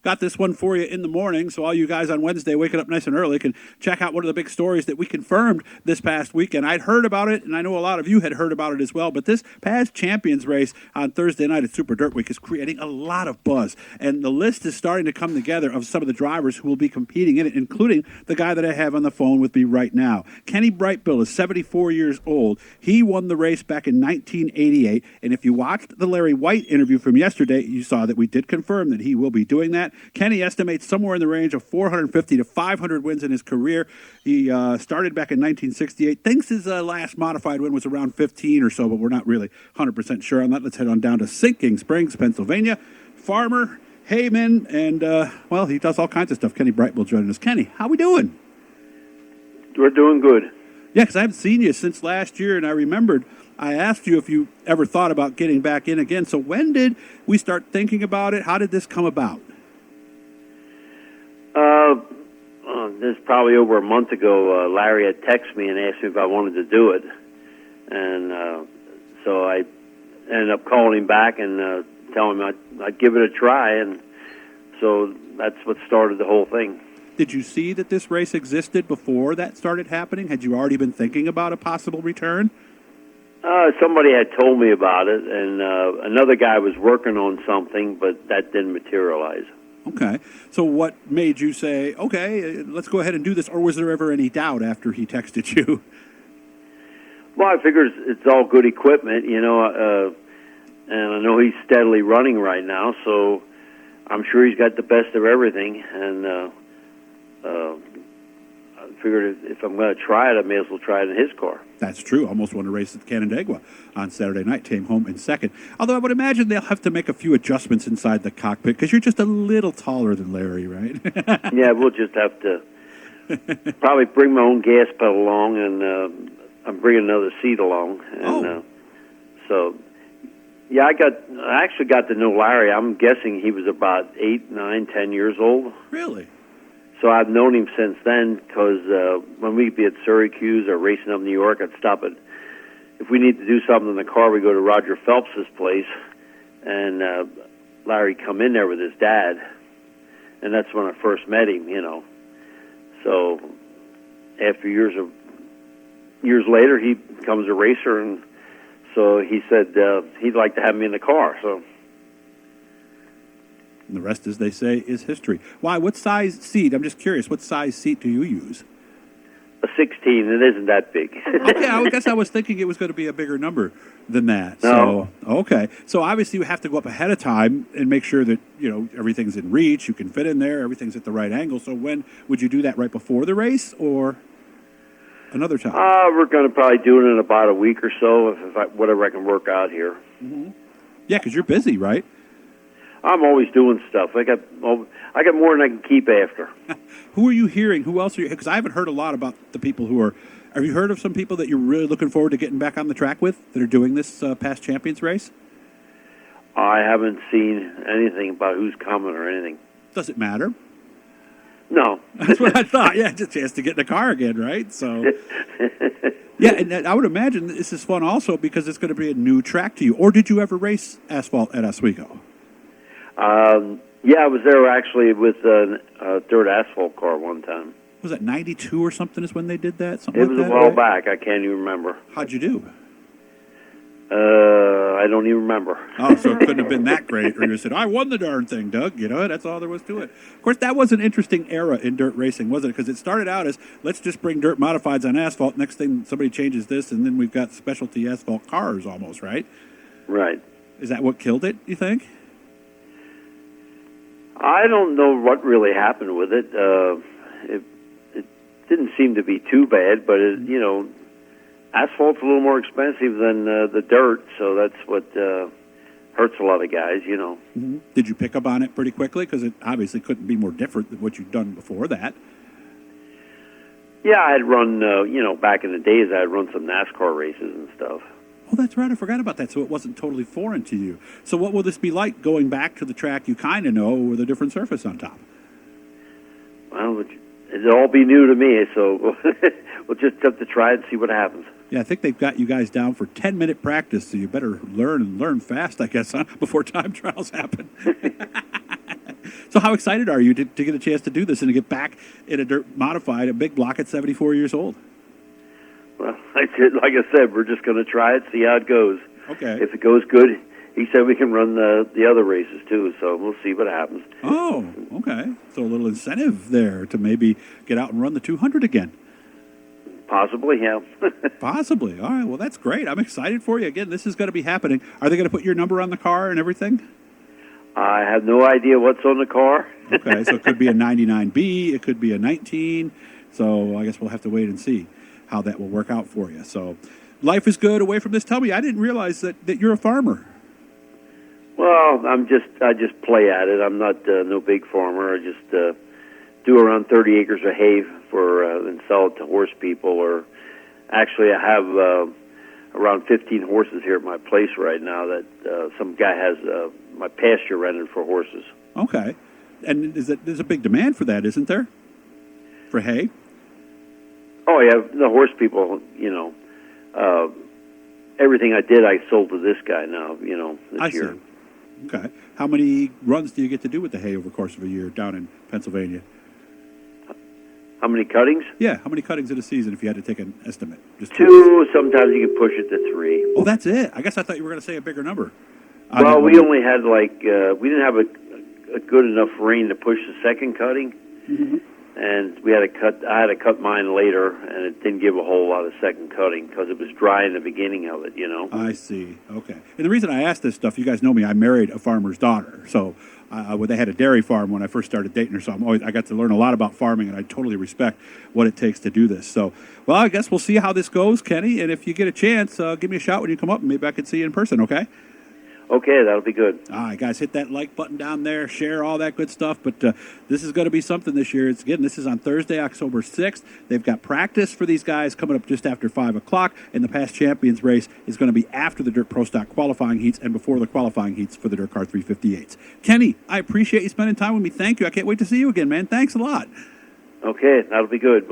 Got this one for you in the morning, so all you guys on Wednesday waking up nice and early can check out one of the big stories that we confirmed this past weekend. I'd heard about it, and I know a lot of you had heard about it as well, but this past Champions race on Thursday night at Super Dirt Week is creating a lot of buzz, and the list is starting to come together of some of the drivers who will be competing in it, including the guy that I have on the phone with me right now. Kenny Brightbill is 74 years old. He won the race back in 1988, and if you watched the Larry White interview from yesterday, you saw that we did confirm that he will be doing that. Kenny estimates somewhere in the range of 450 to 500 wins in his career. He started back in 1968. Thinks his last modified win was around 15 or so, but we're not really 100% sure on that. Let's head on down to Sinking Springs, Pennsylvania. Farmer, Hayman, and, well, he does all kinds of stuff. Kenny Brightbill joining us. Kenny, how we doing? We're doing good. Yeah, because I haven't seen you since last year, and I remembered I asked you if you ever thought about getting back in again. So when did we start thinking about it? How did this come about? This is probably over a month ago. Larry had texted me and asked me if I wanted to do it, and so I ended up calling him back and telling him I'd give it a try, and so that's what started the whole thing. Did you see that this race existed before that started happening? Had you already been thinking about a possible return? Somebody had told me about it, and another guy was working on something, but that didn't materialize. Okay. So what made you say, okay, let's go ahead and do this, or was there ever any doubt after he texted you? Well, I figured it's all good equipment, you know, and I know he's steadily running right now, so I'm sure he's got the best of everything, and I figured if I'm going to try it, I may as well try it in his car. That's true. Almost won a race at Canandaigua on Saturday night. Came home in second. Although I would imagine they'll have to make a few adjustments inside the cockpit because you're just a little taller than Larry, right? Yeah, we'll just have to probably bring my own gas pedal along, and I'm bringing another seat along. And, so, yeah, I actually got to know Larry. I'm guessing he was about 8, 9, 10 years old. Really? So I've known him since then because when we'd be at Syracuse or racing up New York, I'd stop at, if we need to do something in the car, we go to Roger Phelps's place, and Larry come in there with his dad, and that's when I first met him, you know. So after years later, he becomes a racer, and so he said he'd like to have me in the car, so. And the rest, as they say, is history. Why? What size seat? I'm just curious. What size seat do you use? A 16. It isn't that big. Okay, I guess I was thinking it was going to be a bigger number than that. No. So, okay. So obviously you have to go up ahead of time and make sure that, you know, everything's in reach, you can fit in there, everything's at the right angle. So when would you do that, right before the race or another time? We're going to probably do it in about a week or so, whatever I can work out here. Mm-hmm. Yeah, because you're busy, right? I'm always doing stuff. I got more than I can keep after. Who are you hearing? Who else are you? Because I haven't heard a lot about the people who are. Have you heard of some people that you're really looking forward to getting back on the track with that are doing this past Champions race? I haven't seen anything about who's coming or anything. Does it matter? No. That's what I thought. Yeah, just a chance to get in the car again, right? So. Yeah, and I would imagine this is fun also because it's going to be a new track to you. Or did you ever race asphalt at Oswego? Yeah, I was there actually with a dirt asphalt car one time. Was that 92 or something is when they did that? It was a while back. I can't even remember. How'd you do? I don't even remember. Oh, so it couldn't have been that great. Or you said, I won the darn thing, Doug. You know, that's all there was to it. Of course, that was an interesting era in dirt racing, wasn't it? Because it started out as, let's just bring dirt modifieds on asphalt. Next thing, somebody changes this, and then we've got specialty asphalt cars almost, right? Right. Is that what killed it, you think? I don't know what really happened with it. It didn't seem to be too bad, but you know, asphalt's a little more expensive than the dirt, so that's what hurts a lot of guys, you know. Mm-hmm. Did you pick up on it pretty quickly? Because it obviously couldn't be more different than what you'd done before that. Yeah, I had run, you know, back in the days, I had run some NASCAR races and stuff. Oh, that's right. I forgot about that. So it wasn't totally foreign to you. So what will this be like going back to the track you kind of know with a different surface on top? Well, it'll all be new to me, so we'll just have to try it and see what happens. Yeah, I think they've got you guys down for 10-minute practice, so you better learn fast, I guess, huh? Before time trials happen. So how excited are you to get a chance to do this and to get back in a dirt modified, a big block at 74 years old? Well, like I said, we're just going to try it, see how it goes. Okay. If it goes good, he said we can run the other races too, so we'll see what happens. Oh, okay. So a little incentive there to maybe get out and run the 200 again. Possibly, yeah. Possibly. All right. Well, that's great. I'm excited for you. Again, this is going to be happening. Are they going to put your number on the car and everything? I have no idea what's on the car. Okay, so it could be a 99B, it could be a 19. So I guess we'll have to wait and see how that will work out for you. So life is good away from this. Tell me, I didn't realize that you're a farmer. Well, I just play at it. I'm not no big farmer. I just do around 30 acres of hay and sell it to horse people. Or actually, I have around 15 horses here at my place right now that some guy has my pasture rented for horses. Okay. And there's a big demand for that, isn't there? For hay? Oh, yeah, the horse people, everything I did, I sold to this guy now, this year. See. Okay. How many runs do you get to do with the hay over the course of a year down in Pennsylvania? How many cuttings? Yeah, how many cuttings in a season if you had to take an estimate? Just two. Sometimes you can push it to 3. Oh, that's it. I guess I thought you were going to say a bigger number. Well, we only had we didn't have a good enough rain to push the second cutting, and we had to cut. I had to cut mine later, and it didn't give a whole lot of second cutting because it was dry in the beginning of it. I see. Okay. And the reason I asked this stuff, you guys know me. I married a farmer's daughter, so they had a dairy farm when I first started dating her. So I got to learn a lot about farming, and I totally respect what it takes to do this. So, well, I guess we'll see how this goes, Kenny. And if you get a chance, give me a shout when you come up, and maybe I can see you in person. Okay. Okay, that'll be good. All right, guys, hit that like button down there, share all that good stuff. But this is going to be something this year. This is on Thursday, October 6th. They've got practice for these guys coming up just after 5 o'clock. And the past champions race is going to be after the Dirt Pro Stock qualifying heats and before the qualifying heats for the DIRTCar 358s. Kenny, I appreciate you spending time with me. Thank you. I can't wait to see you again, man. Thanks a lot. Okay, that'll be good.